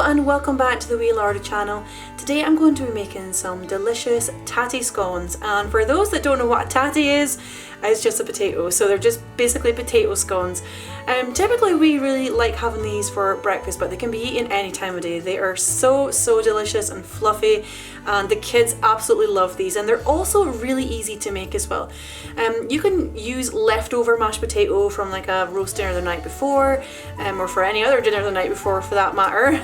and welcome back to the Wee Larder channel. Today I'm going to be making some delicious tatty scones, and for those that don't know what a tatty is, it's just a potato, so they're just basically potato scones. Typically we really like having these for breakfast, but they can be eaten any time of day. They are so delicious and fluffy, and the kids absolutely love these, and they're also really easy to make as well. You can use leftover mashed potato from like a roast dinner the night before, or for any other dinner the night before for that matter.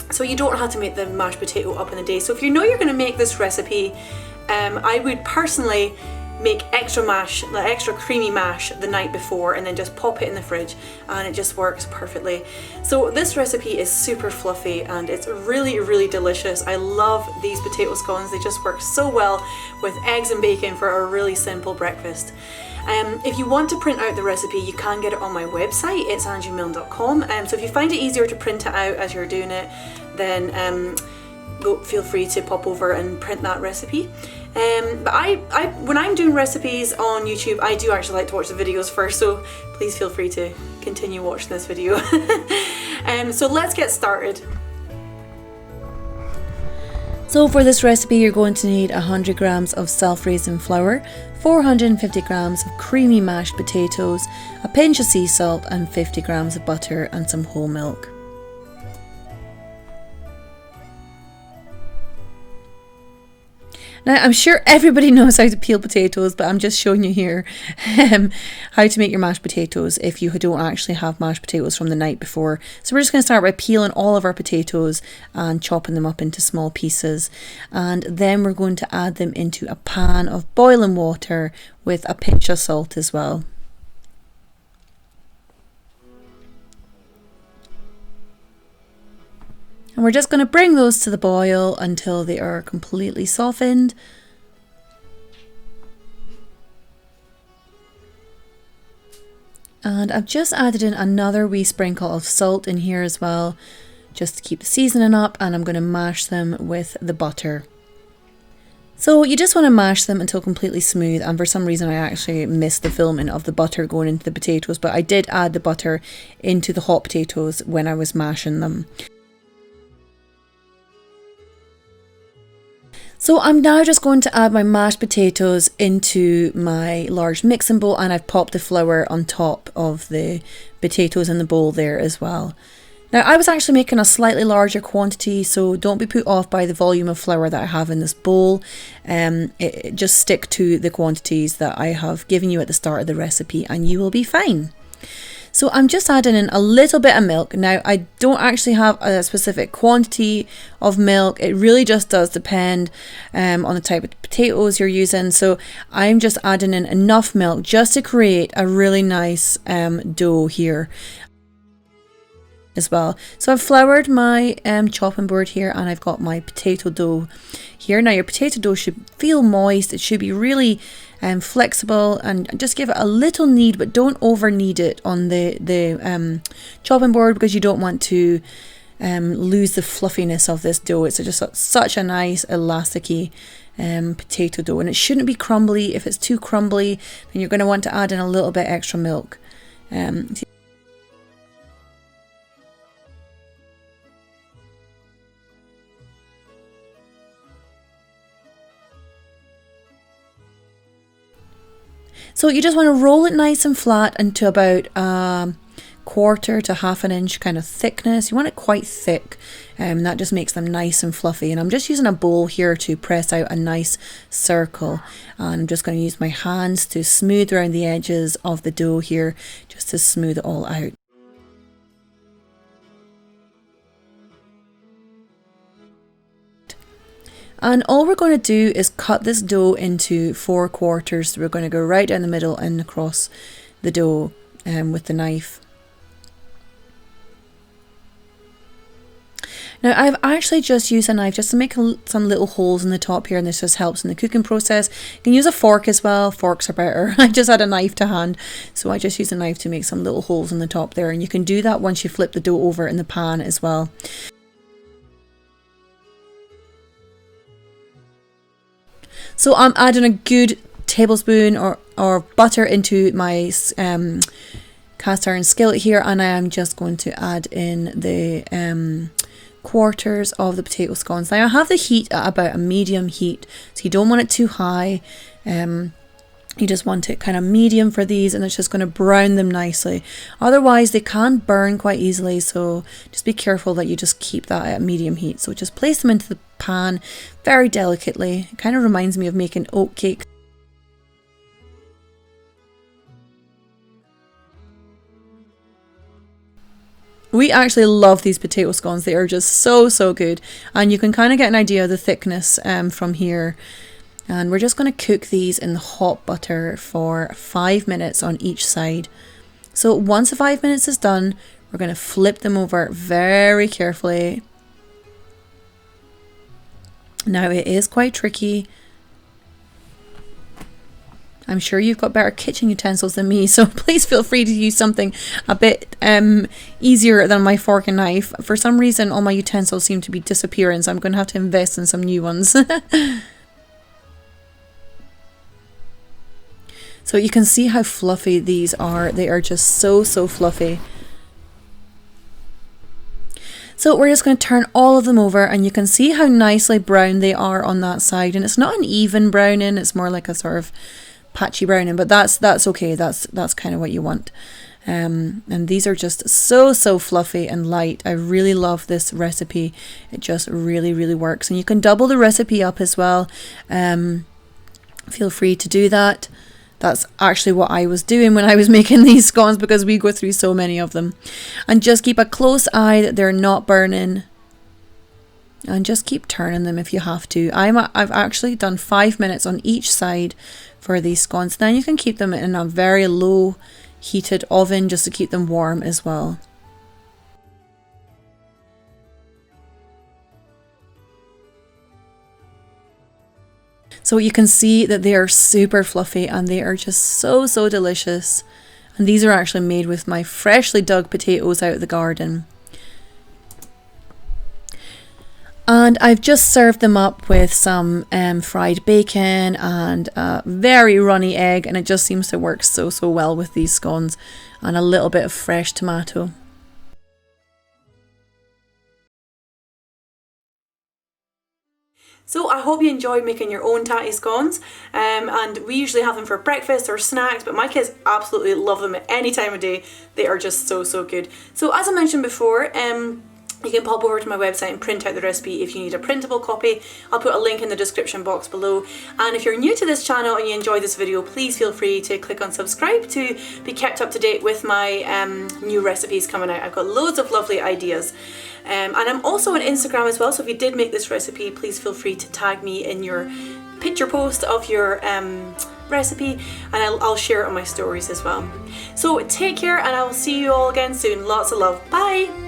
So you don't have to make the mashed potato up in the day. So if you know you're going to make this recipe, I would personally make extra mash, like extra creamy mash the night before, and then just pop it in the fridge, and it just works perfectly. So this recipe is super fluffy and it's really delicious. I love these potato scones. They just work so well with eggs and bacon for a really simple breakfast. If you want to print out the recipe, you can get it on my website. It's angiemilne.com. So if you find it easier to print it out as you're doing it, then feel free to pop over and print that recipe. But when I'm doing recipes on YouTube, I do actually like to watch the videos first, so please feel free to continue watching this video. So let's get started. So for this recipe, you're going to need 100 grams of self-raising flour, 450 grams of creamy mashed potatoes, a pinch of sea salt, and 50 grams of butter and some whole milk. Now, I'm sure everybody knows how to peel potatoes, but I'm just showing you here how to make your mashed potatoes if you don't actually have mashed potatoes from the night before. So we're just going to start by peeling all of our potatoes and chopping them up into small pieces. And then we're going to add them into a pan of boiling water with a pinch of salt as well. And we're just going to bring those to the boil until they are completely softened. And I've just added in another wee sprinkle of salt in here as well, just to keep the seasoning up, and I'm going to mash them with the butter. So you just want to mash them until completely smooth, and for some reason I actually missed the filming of the butter going into the potatoes, but I did add the butter into the hot potatoes when I was mashing them. So I'm now just going to add my mashed potatoes into my large mixing bowl, and I've popped the flour on top of the potatoes in the bowl there as well. Now I was actually making a slightly larger quantity, so don't be put off by the volume of flour that I have in this bowl. Just stick to the quantities that I have given you at the start of the recipe and you will be fine. So I'm just adding in a little bit of milk. Now I don't actually have a specific quantity of milk. It really just does depend on the type of potatoes you're using. So I'm just adding in enough milk just to create a really nice dough here as well. So I've floured my chopping board here, and I've got my potato dough here. Now your potato dough should feel moist. It should be really flexible, and just give it a little knead, but don't over knead it on the chopping board, because you don't want to lose the fluffiness of this dough. It's just such a nice elasticy potato dough, and it shouldn't be crumbly. If it's too crumbly, then you're going to want to add in a little bit extra milk. So you just want to roll it nice and flat into about quarter to half an inch kind of thickness. You want it quite thick, and that just makes them nice and fluffy. And I'm just using a bowl here to press out a nice circle, and I'm just going to use my hands to smooth around the edges of the dough here, just to smooth it all out. And all we're going to do is cut this dough into 4 quarters. So we're going to go right down the middle and across the dough with the knife. Now I've actually just used a knife just to make some little holes in the top here, and this just helps in the cooking process. You can use a fork as well. Forks are better. I just had a knife to hand, so I just used a knife to make some little holes in the top there, and you can do that once you flip the dough over in the pan as well. So I'm adding a good tablespoon or butter into my cast iron skillet here, and I am just going to add in the quarters of the potato scones. Now I have the heat at about a medium heat, so you don't want it too high. You just want it kind of medium for these, and it's just going to brown them nicely. Otherwise they can burn quite easily, so just be careful that you just keep that at medium heat. So just place them into the pan very delicately. It kind of reminds me of making oat cake. We actually love these potato scones. They are just so good, and you can kind of get an idea of the thickness from here. And we're just going to cook these in the hot butter for 5 minutes on each side. So once the 5 minutes is done, we're going to flip them over very carefully. Now it is quite tricky. I'm sure you've got better kitchen utensils than me, so please feel free to use something a bit easier than my fork and knife. For some reason all my utensils seem to be disappearing, so I'm going to have to invest in some new ones. So you can see how fluffy these are. They are just so fluffy. So we're just going to turn all of them over, and you can see how nicely brown they are on that side. And it's not an even browning, it's more like a sort of patchy browning, but that's okay. That's kind of what you want. And these are just so fluffy and light. I really love this recipe. It just really works. And you can double the recipe up as well. Feel free to do that. That's actually what I was doing when I was making these scones, because we go through so many of them. And just keep a close eye that they're not burning. And just keep turning them if you have to. I've actually done 5 minutes on each side for these scones. Then you can keep them in a very low heated oven just to keep them warm as well. So you can see that they are super fluffy, and they are just so delicious. And these are actually made with my freshly dug potatoes out of the garden. And I've just served them up with some fried bacon and a very runny egg, and it just seems to work so well with these scones, and a little bit of fresh tomato. So I hope you enjoyed making your own tatty scones, and we usually have them for breakfast or snacks, but my kids absolutely love them at any time of day. They are just so good. So as I mentioned before, you can pop over to my website and print out the recipe if you need a printable copy. I'll put a link in the description box below. And if you're new to this channel and you enjoy this video, please feel free to click on subscribe to be kept up to date with my new recipes coming out. I've got loads of lovely ideas. And I'm also on Instagram as well, so if you did make this recipe, please feel free to tag me in your picture post of your recipe, and I'll share it on my stories as well. So take care, and I'll see you all again soon. Lots of love. Bye!